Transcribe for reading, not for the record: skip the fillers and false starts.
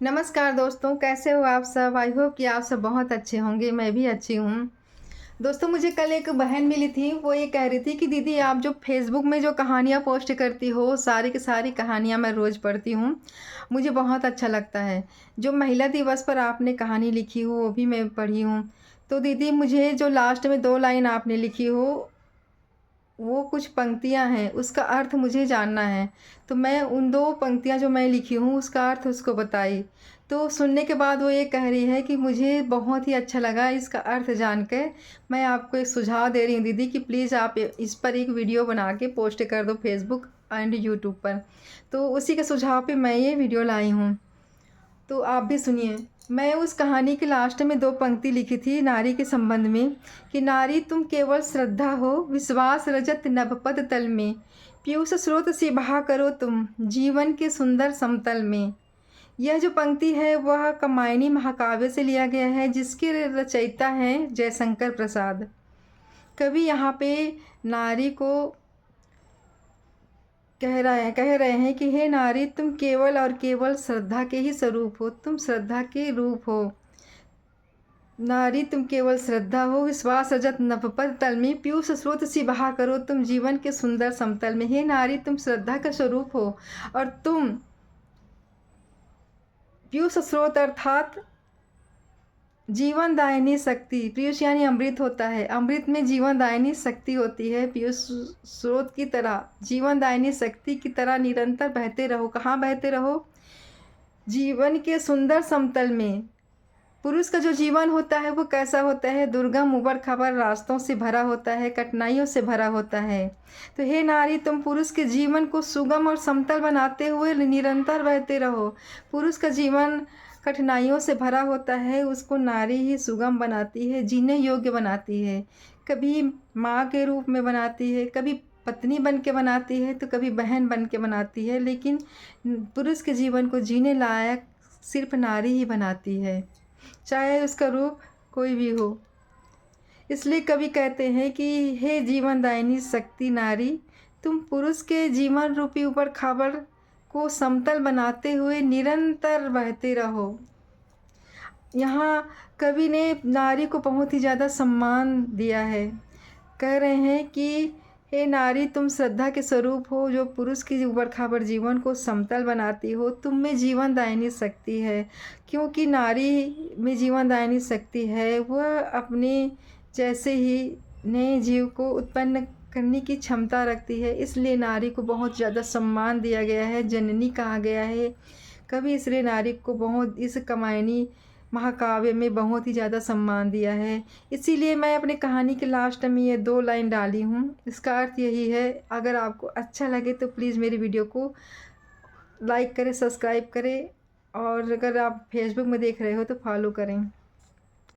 नमस्कार दोस्तों, कैसे हो आप सब? आई होप कि आप सब बहुत अच्छे होंगे, मैं भी अच्छी हूँ। दोस्तों, मुझे कल एक बहन मिली थी, वो ये कह रही थी कि दीदी आप जो फ़ेसबुक में जो कहानियाँ पोस्ट करती हो, सारी की सारी कहानियाँ मैं रोज़ पढ़ती हूँ, मुझे बहुत अच्छा लगता है। जो महिला दिवस पर आपने कहानी लिखी हो, वो भी मैं पढ़ी हूँ। तो दीदी मुझे जो लास्ट में 2 लाइन आपने लिखी हो, वो कुछ पंक्तियाँ हैं, उसका अर्थ मुझे जानना है। तो मैं उन 2 पंक्तियाँ जो मैं लिखी हूँ, उसका अर्थ उसको बताई। तो सुनने के बाद वो ये कह रही है कि मुझे बहुत ही अच्छा लगा इसका अर्थ जान के। मैं आपको एक सुझाव दे रही हूँ दीदी कि प्लीज़ आप इस पर एक वीडियो बना के पोस्ट कर दो फ़ेसबुक एंड यूट्यूब पर। तो उसी के सुझाव पे मैं ये वीडियो लाई हूँ। तो आप भी सुनिए। मैं उस कहानी के लास्ट में 2 पंक्ति लिखी थी नारी के संबंध में कि नारी तुम केवल श्रद्धा हो, विश्वास रजत नभपद तल में, पीयूष स्रोत से बहा करो तुम, जीवन के सुंदर समतल में। यह जो पंक्ति है वह कामायनी महाकाव्य से लिया गया है, जिसके रचयिता हैं जयशंकर प्रसाद। कवि यहाँ पे नारी को कह रहे हैं कि हे नारी तुम केवल और केवल श्रद्धा के ही स्वरूप हो, तुम श्रद्धा के रूप हो। नारी तुम केवल श्रद्धा हो, विश्वास रजत नभपद तल में, पीयूष स्रोत सी बहा करो तुम, जीवन के सुंदर समतल में। हे नारी तुम श्रद्धा का स्वरूप हो और तुम पीयूष स्रोत अर्थात जीवन दायिनी शक्ति। पीयूष यानी अमृत होता है, अमृत में जीवन दायिनी शक्ति होती है। पीयूष स्रोत की तरह, जीवन दायिनी शक्ति की तरह निरंतर बहते रहो। कहाँ बहते रहो? जीवन के सुंदर समतल में। पुरुष का जो जीवन होता है वो कैसा होता है? दुर्गम उबड़ खाबड़ रास्तों से भरा होता है, कठिनाइयों से भरा होता है। तो हे नारी तुम पुरुष के जीवन को सुगम और समतल बनाते हुए निरंतर बहते रहो। पुरुष का जीवन कठिनाइयों से भरा होता है, उसको नारी ही सुगम बनाती है, जीने योग्य बनाती है। कभी माँ के रूप में बनाती है, कभी पत्नी बन के बनाती है, तो कभी बहन बन के बनाती है, लेकिन पुरुष के जीवन को जीने लायक सिर्फ नारी ही बनाती है, चाहे उसका रूप कोई भी हो। इसलिए कवि कहते हैं कि हे जीवनदायिनी शक्ति नारी, तुम पुरुष के जीवन रूपी ऊपर खाबड़ को समतल बनाते हुए निरंतर बहते रहो। यहाँ कवि ने नारी को बहुत ही ज़्यादा सम्मान दिया है। कह रहे हैं कि हे नारी तुम श्रद्धा के स्वरूप हो, जो पुरुष की ऊबड़ खाबड़ जीवन को समतल बनाती हो। तुम में जीवन दायिनी शक्ति है, क्योंकि नारी में जीवन दायिनी शक्ति है। वह अपने जैसे ही नए जीव को उत्पन्न करने की क्षमता रखती है, इसलिए नारी को बहुत ज़्यादा सम्मान दिया गया है, जननी कहा गया है। कभी इसलिए नारी को बहुत इस कामायनी महाकाव्य में बहुत ही ज़्यादा सम्मान दिया है। इसीलिए मैं अपनी कहानी के लास्ट में ये 2 लाइन डाली हूँ। इसका अर्थ यही है, अगर आपको अच्छा लगे तो प्लीज़ मेरी वीडियो को लाइक करें, सब्सक्राइब करें और अगर आप फेसबुक में देख रहे हो तो फॉलो करें।